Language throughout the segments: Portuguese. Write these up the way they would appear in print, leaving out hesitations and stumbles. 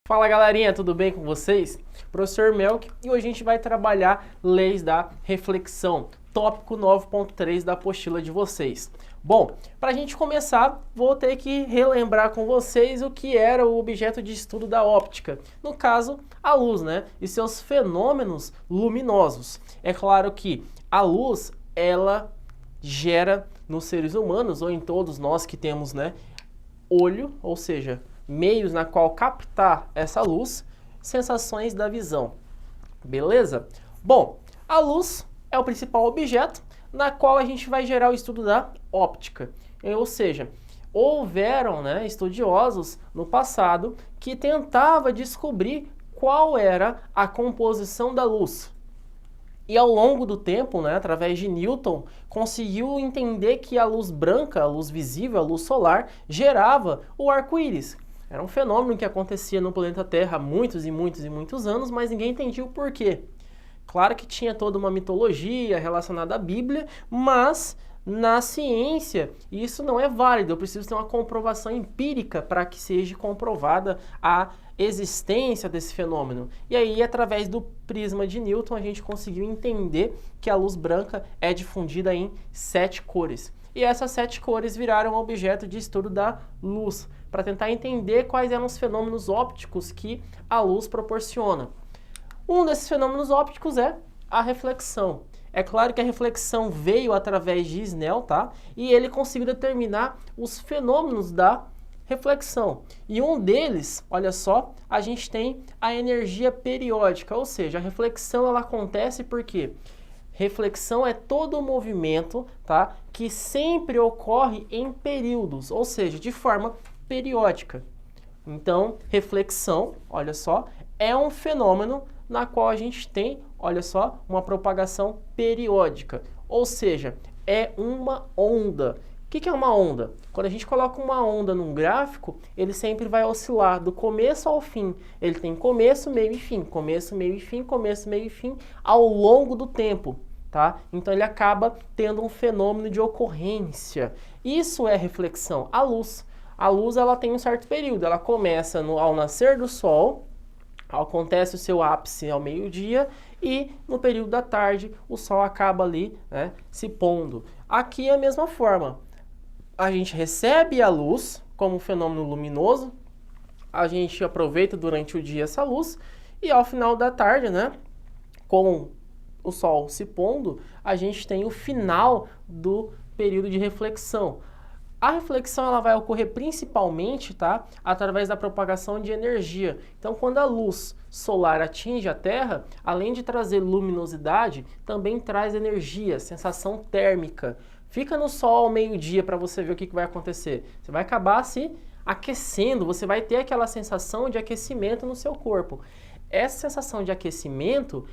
Fala galerinha, tudo bem com vocês? Professor Melk, e hoje a gente vai trabalhar leis da reflexão, tópico 9.3 da apostila de vocês. Bom, para a gente começar, vou ter que relembrar com vocês o que era o objeto de estudo da óptica, no caso, a luz, né? E seus fenômenos luminosos. É claro que a luz, ela gera nos seres humanos, ou em todos nós que temos, né, olho, ou seja, meios na qual captar essa luz, sensações da visão. Beleza? Bom, a luz é o principal objeto na qual a gente vai gerar o estudo da óptica. Ou seja, houveram, né, estudiosos no passado que tentavam descobrir qual era a composição da luz. E ao longo do tempo, né, através de Newton, conseguiu entender que a luz branca, a luz visível, a luz solar, gerava o arco-íris. Era um fenômeno que acontecia no planeta Terra há muitos e muitos e muitos anos, mas ninguém entendia o porquê. Claro que tinha toda uma mitologia relacionada à Bíblia, mas na ciência isso não é válido. Eu preciso ter uma comprovação empírica para que seja comprovada a existência desse fenômeno. E aí, através do prisma de Newton, a gente conseguiu entender que a luz branca é difundida em 7 cores. E essas 7 cores viraram objeto de estudo da luz, para tentar entender quais eram os fenômenos ópticos que a luz proporciona. Um desses fenômenos ópticos é a reflexão. É claro que a reflexão veio através de Snell, tá? E ele conseguiu determinar os fenômenos da reflexão. E um deles, olha só, a gente tem a energia periódica, ou seja, a reflexão ela acontece porque reflexão é todo o movimento, tá, que sempre ocorre em períodos, ou seja, de forma periódica. Então, reflexão, olha só, é um fenômeno na qual a gente tem, olha só, uma propagação periódica, ou seja, é uma onda. O que é uma onda? Quando a gente coloca uma onda num gráfico, ele sempre vai oscilar do começo ao fim. Ele tem começo, meio e fim, começo, meio e fim, começo, meio e fim, ao longo do tempo, tá? Então ele acaba tendo um fenômeno de ocorrência. Isso é reflexão. A luz. A luz ela tem um certo período, ela começa ao nascer do sol, acontece o seu ápice ao meio-dia e no período da tarde o sol acaba ali, né, se pondo. Aqui é a mesma forma, a gente recebe a luz como um fenômeno luminoso, a gente aproveita durante o dia essa luz e ao final da tarde, né, com o sol se pondo, a gente tem o final do período de reflexão. A reflexão ela vai ocorrer principalmente, tá, através da propagação de energia. Então, quando a luz solar atinge a Terra, além de trazer luminosidade, também traz energia, sensação térmica. Fica no sol ao meio-dia para você ver o que vai acontecer. Você vai acabar se aquecendo, você vai ter aquela sensação de aquecimento no seu corpo. Essa sensação de aquecimento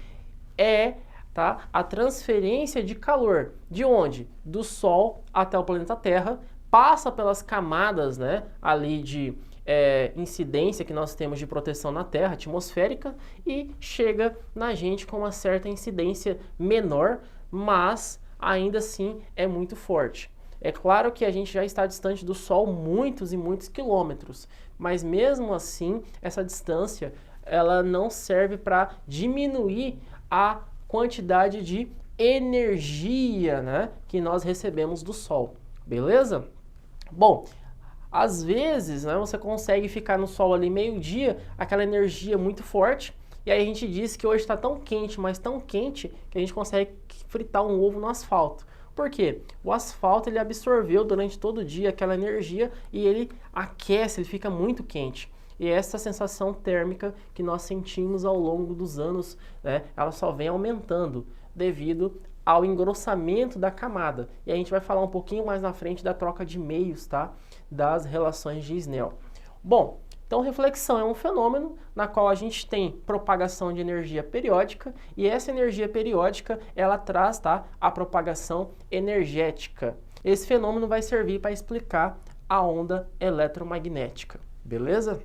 é, tá, a transferência de calor. De onde? Do Sol até o planeta Terra, passa pelas camadas, né, ali de incidência que nós temos de proteção na Terra, atmosférica, e chega na gente com uma certa incidência menor, mas ainda assim é muito forte. É claro que a gente já está distante do Sol muitos e muitos quilômetros, mas mesmo assim essa distância ela não serve para diminuir a quantidade de energia, né, que nós recebemos do Sol, beleza? Bom, às vezes, né, você consegue ficar no sol ali meio-dia, aquela energia muito forte, e aí a gente diz que hoje está tão quente, mas tão quente, que a gente consegue fritar um ovo no asfalto. Por quê? O asfalto ele absorveu durante todo o dia aquela energia e ele aquece, ele fica muito quente. E essa sensação térmica que nós sentimos ao longo dos anos, né, ela só vem aumentando devido ao engrossamento da camada. E a gente vai falar um pouquinho mais na frente da troca de meios, tá? Das relações de Snell. Bom, então reflexão é um fenômeno na qual a gente tem propagação de energia periódica e essa energia periódica ela traz, tá, a propagação energética. Esse fenômeno vai servir para explicar a onda eletromagnética, beleza?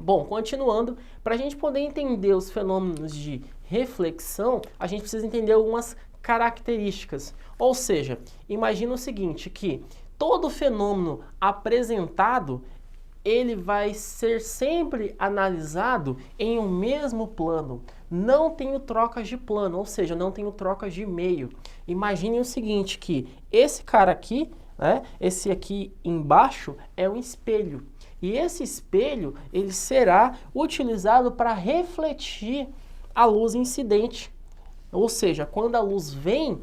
Bom, continuando, para a gente poder entender os fenômenos de reflexão, a gente precisa entender algumas características. Ou seja, imagina o seguinte, que todo fenômeno apresentado, ele vai ser sempre analisado em um mesmo plano. Não tenho trocas de plano, ou seja, não tenho trocas de meio. Imaginem o seguinte, que esse cara aqui, né, esse aqui embaixo é um espelho. E esse espelho, ele será utilizado para refletir a luz incidente. Ou seja, quando a luz vem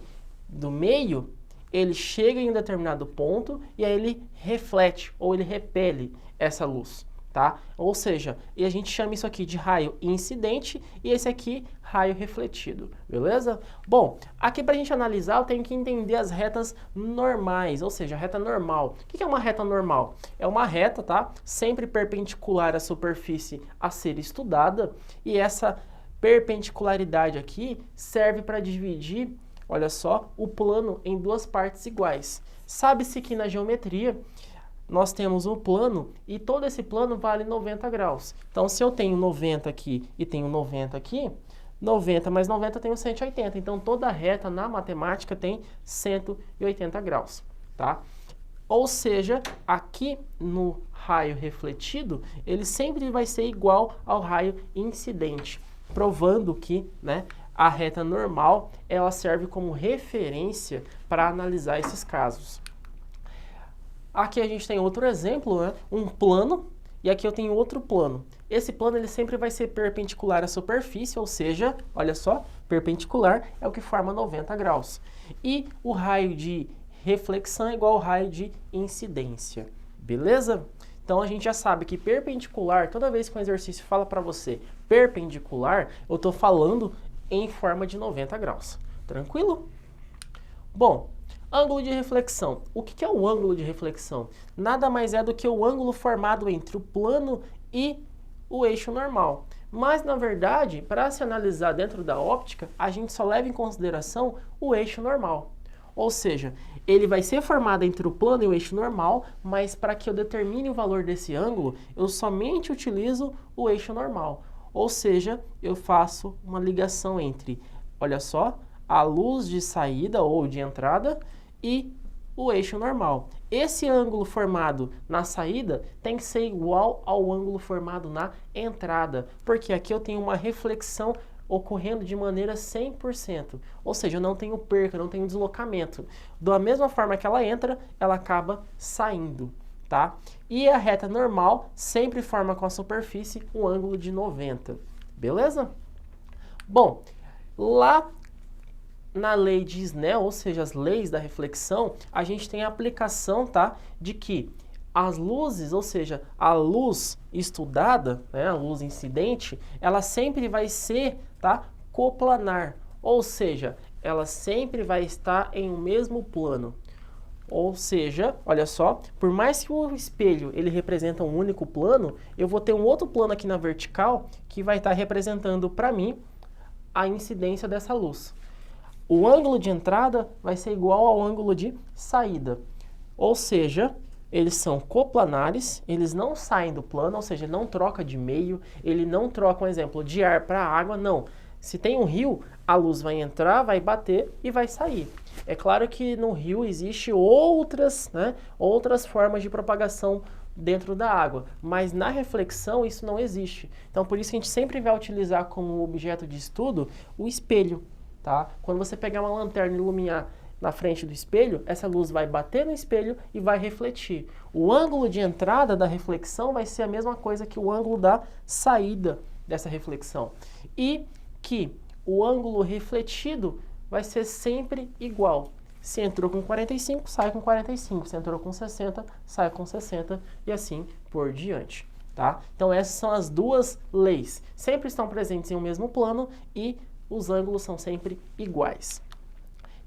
do meio, ele chega em um determinado ponto e aí ele reflete ou ele repele essa luz, tá? Ou seja, e a gente chama isso aqui de raio incidente e esse aqui raio refletido, beleza? Bom, aqui para a gente analisar eu tenho que entender as retas normais, ou seja, a reta normal. O que é uma reta normal? É uma reta, tá? Sempre perpendicular à superfície a ser estudada e essa perpendicularidade aqui serve para dividir, olha só, o plano em duas partes iguais. Sabe-se que na geometria nós temos um plano e todo esse plano vale 90 graus. Então, se eu tenho 90 aqui e tenho 90 aqui, 90 mais 90 eu tenho 180. Então, toda reta na matemática tem 180 graus, tá? Ou seja, aqui no raio refletido, ele sempre vai ser igual ao raio incidente, provando que, né, a reta normal ela serve como referência para analisar esses casos. Aqui a gente tem outro exemplo, né? Um plano, e aqui eu tenho outro plano. Esse plano ele sempre vai ser perpendicular à superfície, ou seja, olha só, perpendicular é o que forma 90 graus. E o raio de reflexão é igual ao raio de incidência, beleza? Então a gente já sabe que perpendicular, toda vez que um exercício fala para você perpendicular, eu estou falando em forma de 90 graus, tranquilo? Bom, ângulo de reflexão. O que é o ângulo de reflexão? Nada mais é do que o ângulo formado entre o plano e o eixo normal. Mas, na verdade, para se analisar dentro da óptica, a gente só leva em consideração o eixo normal. Ou seja, ele vai ser formado entre o plano e o eixo normal, mas para que eu determine o valor desse ângulo, eu somente utilizo o eixo normal. Ou seja, eu faço uma ligação entre, olha só, a luz de saída ou de entrada e o eixo normal. Esse ângulo formado na saída tem que ser igual ao ângulo formado na entrada, porque aqui eu tenho uma reflexão ocorrendo de maneira 100%, ou seja, eu não tenho perca, não tenho deslocamento. Da mesma forma que ela entra, ela acaba saindo, tá? E a reta normal sempre forma com a superfície um ângulo de 90, beleza? Bom, lá na lei de Snell, ou seja, as leis da reflexão, a gente tem a aplicação, tá, de que as luzes, ou seja, a luz estudada, né, a luz incidente, ela sempre vai ser, tá, coplanar, ou seja, ela sempre vai estar em um mesmo plano. Ou seja, olha só, por mais que o espelho ele representa um único plano, eu vou ter um outro plano aqui na vertical que vai estar representando para mim a incidência dessa luz. O ângulo de entrada vai ser igual ao ângulo de saída. Ou seja, eles são coplanares, eles não saem do plano, ou seja, não troca de meio, ele não troca, um exemplo, de ar para água, não. Se tem um rio, a luz vai entrar, vai bater e vai sair. É claro que no rio existe outras formas de propagação dentro da água, mas na reflexão isso não existe. Então, por isso que a gente sempre vai utilizar como objeto de estudo o espelho. Tá? Quando você pegar uma lanterna e iluminar na frente do espelho, essa luz vai bater no espelho e vai refletir. O ângulo de entrada da reflexão vai ser a mesma coisa que o ângulo da saída dessa reflexão. E que o ângulo refletido vai ser sempre igual. Se entrou com 45, sai com 45. Se entrou com 60, sai com 60 e assim por diante. Tá? Então essas são as duas leis. Sempre estão presentes em um mesmo plano e os ângulos são sempre iguais.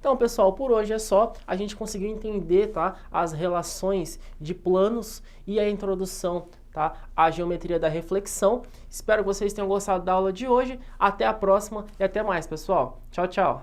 Então, pessoal, por hoje é só. A gente conseguiu entender, tá, as relações de planos e a introdução, tá, à geometria da reflexão. Espero que vocês tenham gostado da aula de hoje. Até a próxima e até mais, pessoal. Tchau, tchau.